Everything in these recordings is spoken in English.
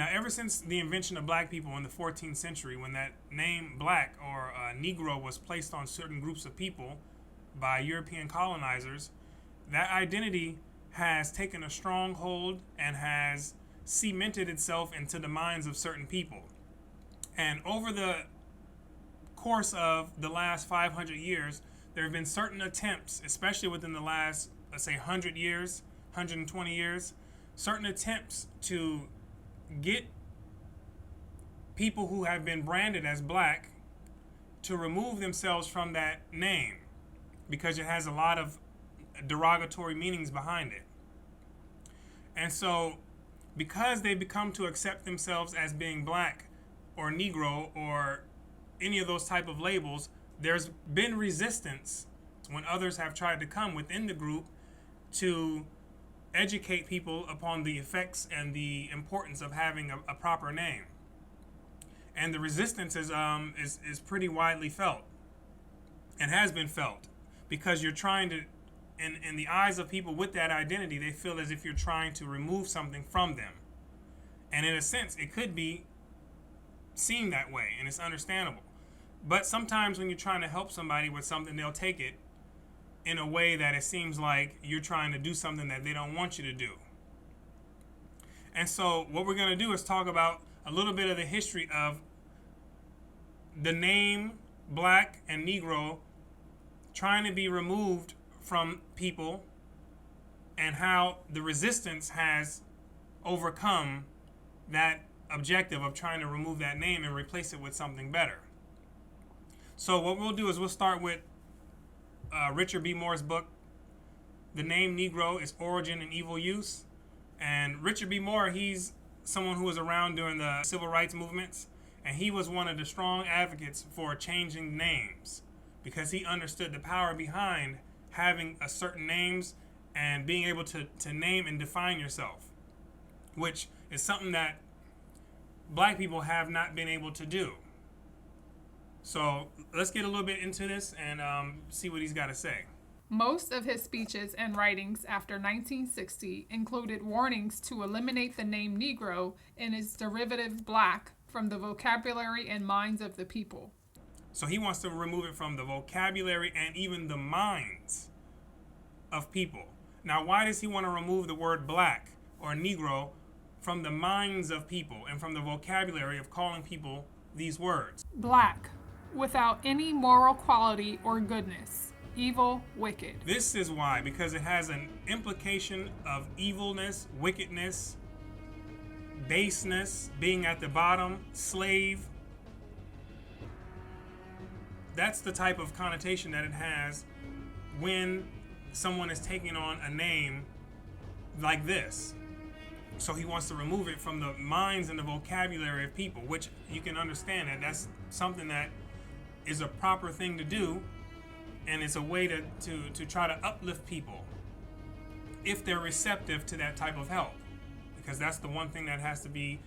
Now, ever since the invention of black people in the 14th century, when that name black or Negro was placed on certain groups of people by European colonizers, that identity has taken a strong hold and has cemented itself into the minds of certain people. And over the course of the last 500 years, there have been certain attempts, especially within the last, let's say, 100 years, 120 years, certain attempts to get people who have been branded as black to remove themselves from that name because it has a lot of derogatory meanings behind it. And so, because they become to accept themselves as being black or Negro or any of those type of labels, there's been resistance when others have tried to come within the group to educate people upon the effects and the importance of having a proper name. And the resistance is pretty widely felt and has been felt because you're trying to, in the eyes of people with that identity, they feel as if you're trying to remove something from them. And in a sense, it could be seen that way, and it's understandable. But sometimes when you're trying to help somebody with something, they'll take it in a way that it seems like you're trying to do something that they don't want you to do. And so what we're going to do is talk about a little bit of the history of the name black and Negro trying to be removed from people and how the resistance has overcome that objective of trying to remove that name and replace it with something better. So what we'll do is we'll start with Richard B. Moore's book, The Name Negro, Its Origin and Evil Use. And Richard B. Moore, he's someone who was around during the civil rights movements, and he was one of the strong advocates for changing names because he understood the power behind having a certain names and being able to name and define yourself, which is something that black people have not been able to do. So let's get a little bit into this and see what he's got to say. Most of his speeches and writings after 1960 included warnings to eliminate the name Negro and its derivative black from the vocabulary and minds of the people. So he wants to remove it from the vocabulary and even the minds of people. Now, why does he want to remove the word black or Negro from the minds of people and from the vocabulary of calling people these words? Black, without any moral quality or goodness, evil, wicked. This is why, because it has an implication of evilness, wickedness, baseness, being at the bottom, slave. That's the type of connotation that it has when someone is taking on a name like this. So he wants to remove it from the minds and the vocabulary of people, which you can understand that that's something that is a proper thing to do, and it's a way to try to uplift people if they're receptive to that type of help, because that's the one thing that has to be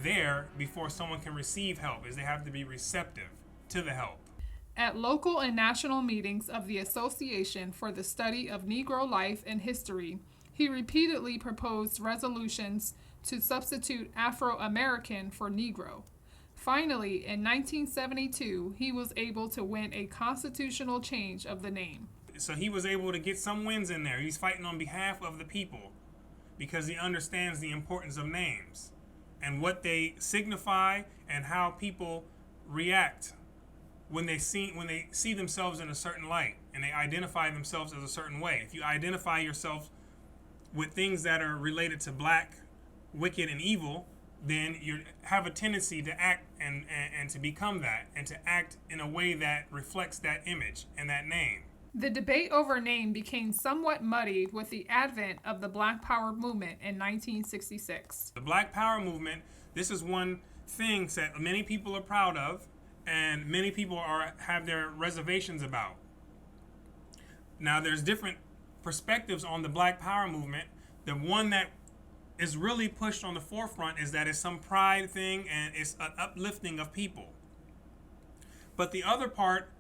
there before someone can receive help, is they have to be receptive to the help. At local and national meetings of the Association for the Study of Negro Life and History, he repeatedly proposed resolutions to substitute Afro-American for Negro. Finally, in 1972, he was able to win a constitutional change of the name. So he was able to get some wins in there. He's fighting on behalf of the people because he understands the importance of names and what they signify and how people react when they see themselves in a certain light and they identify themselves as a certain way. If you identify yourself with things that are related to black, wicked, and evil, then you have a tendency to act and to become that and to act in a way that reflects that image and that name. The debate over name became somewhat muddied with the advent of the Black Power movement in 1966. The Black Power movement, this is one thing that many people are proud of and many people have their reservations about. Now, there's different perspectives on the Black Power movement. The one that is really pushed on the forefront is that it's some pride thing and it's an uplifting of people. But the other part,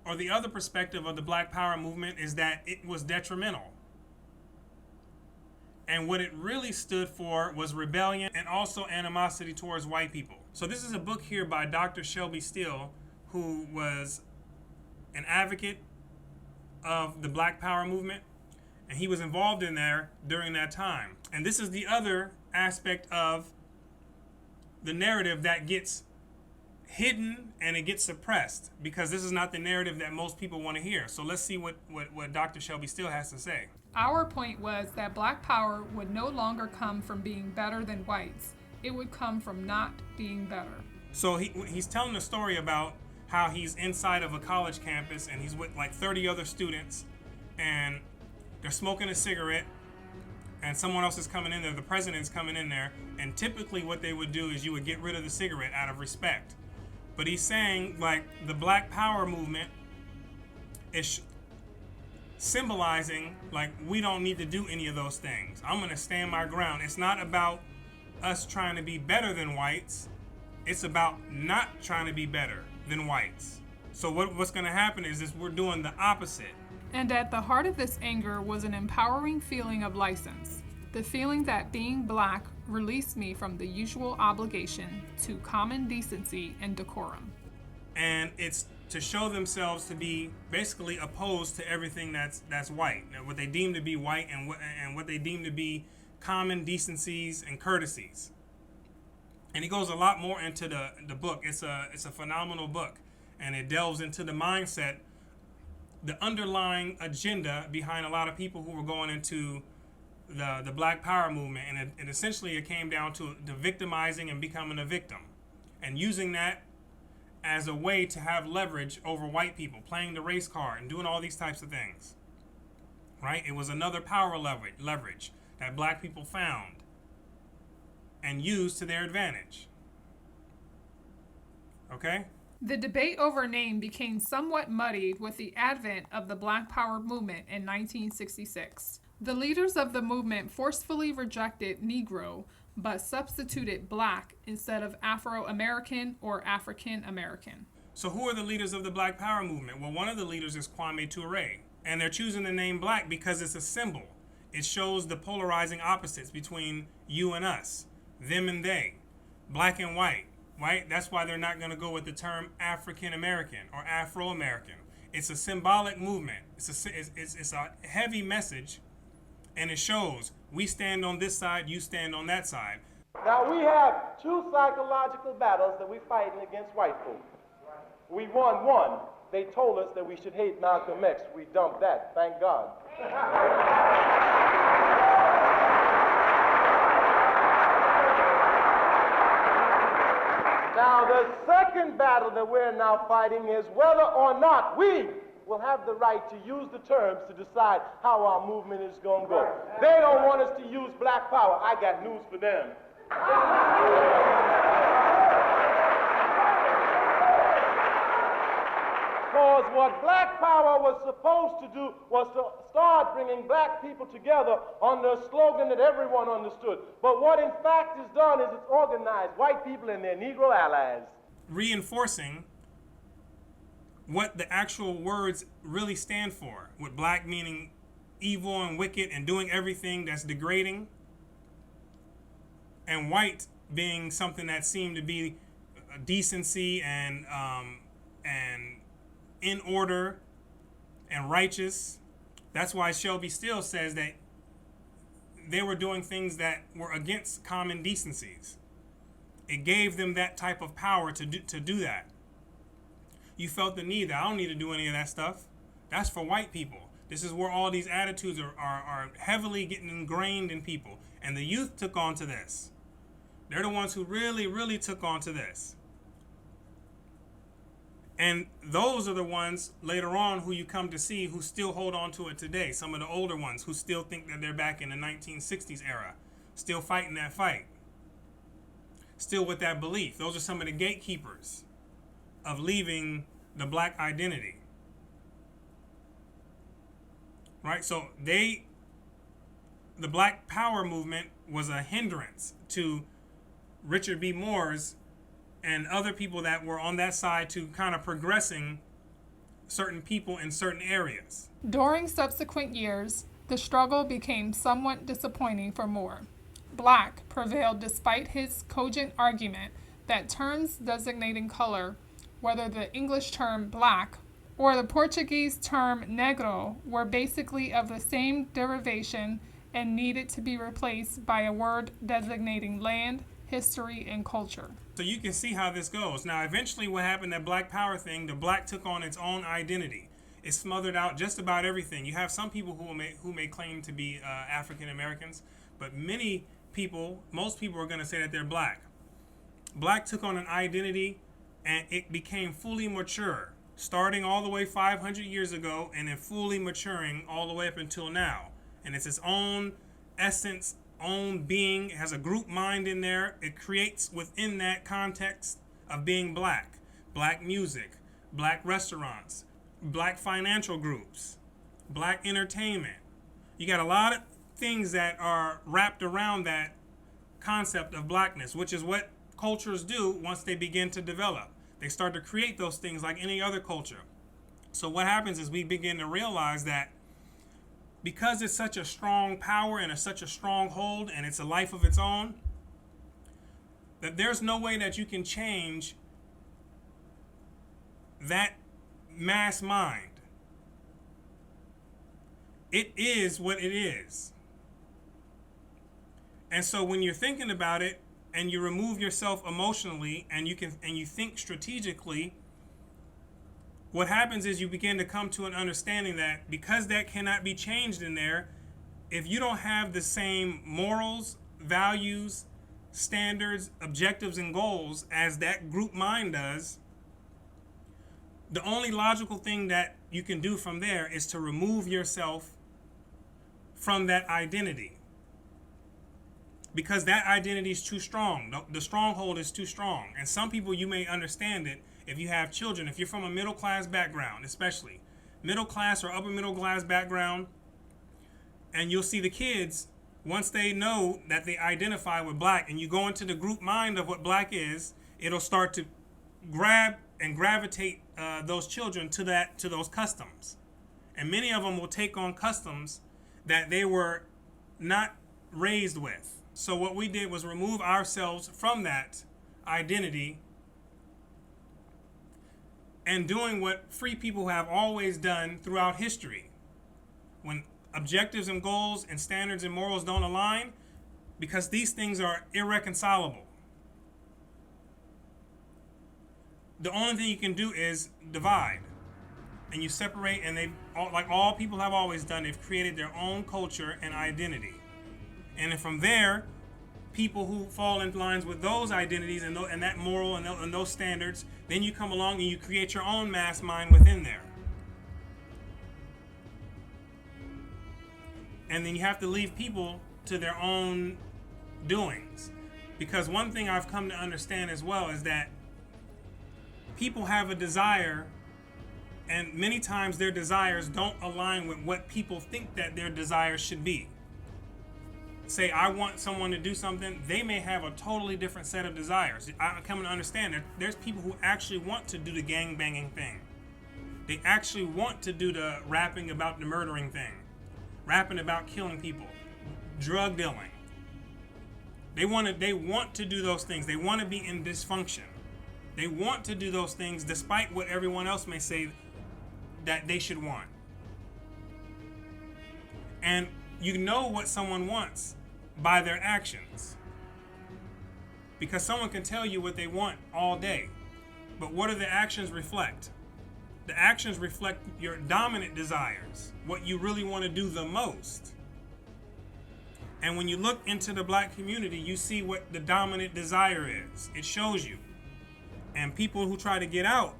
or the other perspective of the Black Power movement, is that it was detrimental. And what it really stood for was rebellion and also animosity towards white people. So this is a book here by Dr. Shelby Steele, who was an advocate of the Black Power movement, and he was involved in there during that time. And this is the other aspect of the narrative that gets hidden and it gets suppressed, because this is not the narrative that most people want to hear. So let's see what Dr. Shelby Steele has to say. Our point was that Black power would no longer come from being better than whites. It would come from not being better. So he's telling a story about how he's inside of a college campus and he's with like 30 other students and they're smoking a cigarette and someone else is coming in there, the president's coming in there, and typically what they would do is you would get rid of the cigarette out of respect. But he's saying like the Black Power movement is symbolizing like we don't need to do any of those things. I'm going to stand my ground. It's not about us trying to be better than whites. It's about not trying to be better than whites. So what's going to happen is we're doing the opposite. And at the heart of this anger was an empowering feeling of license, the feeling that being Black released me from the usual obligation to common decency and decorum. And it's to show themselves to be basically opposed to everything that's white, what they deem to be white and what they deem to be common decencies and courtesies. And he goes a lot more into the book. It's a phenomenal book, and it delves into the mindset, the underlying agenda behind a lot of people who were going into the Black Power movement. And it essentially it came down to the victimizing and becoming a victim, and using that as a way to have leverage over white people, playing the race card and doing all these types of things. Right? It was another power leverage that Black people found and used to their advantage. Okay? The debate over name became somewhat muddied with the advent of the Black Power movement in 1966. The leaders of the movement forcefully rejected Negro, but substituted Black instead of Afro-American or African American. So who are the leaders of the Black Power movement? Well, one of the leaders is Kwame Ture, and they're choosing the name Black because it's a symbol. It shows the polarizing opposites between you and us, them and they, Black and white, right? That's why they're not going to go with the term African American or Afro American. It's a symbolic movement. It's a heavy message, and it shows we stand on this side, you stand on that side. Now we have two psychological battles that we're fighting against white folk. We won one. They told us that we should hate Malcolm X. We dumped that, thank God. Now the second battle that we're now fighting is whether or not we will have the right to use the terms to decide how our movement is going to go. They don't want us to use Black Power. I got news for them. Because what Black Power was supposed to do was to start bringing Black people together under a slogan that everyone understood. But what in fact is done is it's organized white people and their Negro allies. Reinforcing what the actual words really stand for, with Black meaning evil and wicked and doing everything that's degrading, and white being something that seemed to be decency and in order and righteous. That's why Shelby Steele says that they were doing things that were against common decencies. It gave them that type of power to do that. You felt the need that I don't need to do any of that stuff. That's for white people. This is where all these attitudes are heavily getting ingrained in people. And the youth took on to this. They're the ones who really, really took on to this. And those are the ones later on who you come to see who still hold on to it today. Some of the older ones who still think that they're back in the 1960s era, still fighting that fight, still with that belief. Those are some of the gatekeepers of leaving the Black identity. Right? So the Black Power movement was a hindrance to Richard B. Moore's and other people that were on that side to kind of progressing certain people in certain areas. During subsequent years, The struggle became somewhat disappointing for Moore. Black prevailed despite his cogent argument that terms designating color, whether the English term black or the Portuguese term negro, were basically of the same derivation and needed to be replaced by a word designating land, history, and culture. So you can see how this goes. Now, eventually what happened, that Black Power thing, the black took on its own identity. It smothered out just about everything. You have some people who may claim to be African Americans, but most people are going to say that they're black. Black took on an identity, and it became fully mature, starting all the way 500 years ago and then fully maturing all the way up until now. And it's its own essence, own being. It has a group mind in there. It creates within that context of being black. Black music, black restaurants, black financial groups, black entertainment. You got a lot of things that are wrapped around that concept of blackness, which is what cultures do once they begin to develop. They start to create those things like any other culture. So what happens is we begin to realize that because it's such a strong power and it's such a strong hold and it's a life of its own, that there's no way that you can change that mass mind. It is what it is. And so when you're thinking about it and you remove yourself emotionally and you think strategically, what happens is you begin to come to an understanding that because that cannot be changed in there, if you don't have the same morals, values, standards, objectives, and goals as that group mind does, the only logical thing that you can do from there is to remove yourself from that identity. Because that identity is too strong. The stronghold is too strong. And some people, you may understand it if you have children. If you're from a middle class background, especially middle class or upper middle class background, and you'll see the kids, once they know that they identify with black and you go into the group mind of what black is, it'll start to grab and gravitate those children to those customs. And many of them will take on customs that they were not raised with. So what we did was remove ourselves from that identity and doing what free people have always done throughout history. When objectives and goals and standards and morals don't align, because these things are irreconcilable. The only thing you can do is divide. And you separate, and like all people have always done, they've created their own culture and identity. And then from there, people who fall in lines with those identities and that moral and those standards, then you come along and you create your own mass mind within there. And then you have to leave people to their own doings. Because one thing I've come to understand as well is that people have a desire, and many times their desires don't align with what people think that their desires should be. Say, I want someone to do something, they may have a totally different set of desires. I'm coming to understand that there's people who actually want to do the gang banging thing. They actually want to do the rapping about the murdering thing, rapping about killing people, drug dealing. They want to do those things. They want to be in dysfunction. They want to do those things despite what everyone else may say that they should want. And you know what someone wants by their actions. Because someone can tell you what they want all day. But what do the actions reflect? The actions reflect your dominant desires, what you really want to do the most. And when you look into the black community, you see what the dominant desire is. It shows you. And people who try to get out,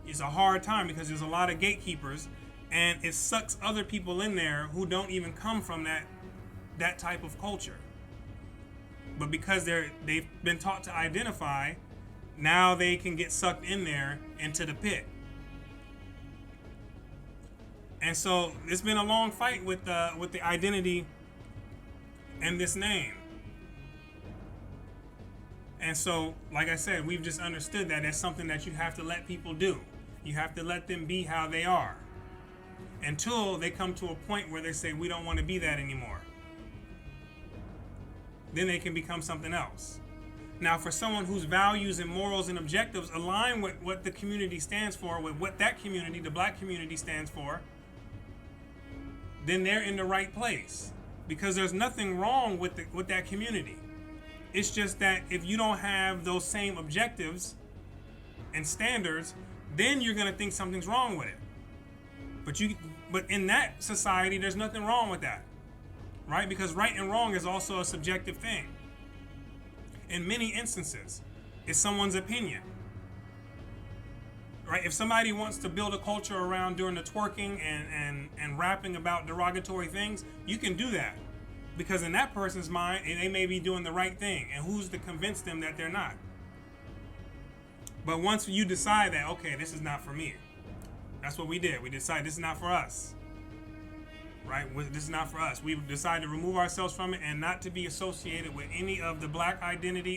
it's a hard time because there's a lot of gatekeepers, and it sucks other people in there who don't even come from that type of culture. But because they've been taught to identify, now they can get sucked in there into the pit. And so it's been a long fight with the identity and this name. And so, like I said, we've just understood that it's something that you have to let people do. You have to let them be how they are. until they come to a point where they say, we don't want to be that anymore. Then they can become something else. Now, for someone whose values and morals and objectives align with what the community stands for, with what that community, the black community, stands for, then they're in the right place. Because there's nothing wrong with that community. It's just that if you don't have those same objectives and standards, then you're going to think something's wrong with it. But in that society, there's nothing wrong with that. Right? Because right and wrong is also a subjective thing. In many instances, it's someone's opinion. Right? If somebody wants to build a culture around doing the twerking and rapping about derogatory things, you can do that. Because in that person's mind, they may be doing the right thing. And who's to convince them that they're not? But once you decide that, okay, this is not for me. That's what we did. We decided this is not for us. Right? This is not for us. We decided to remove ourselves from it and not to be associated with any of the black identity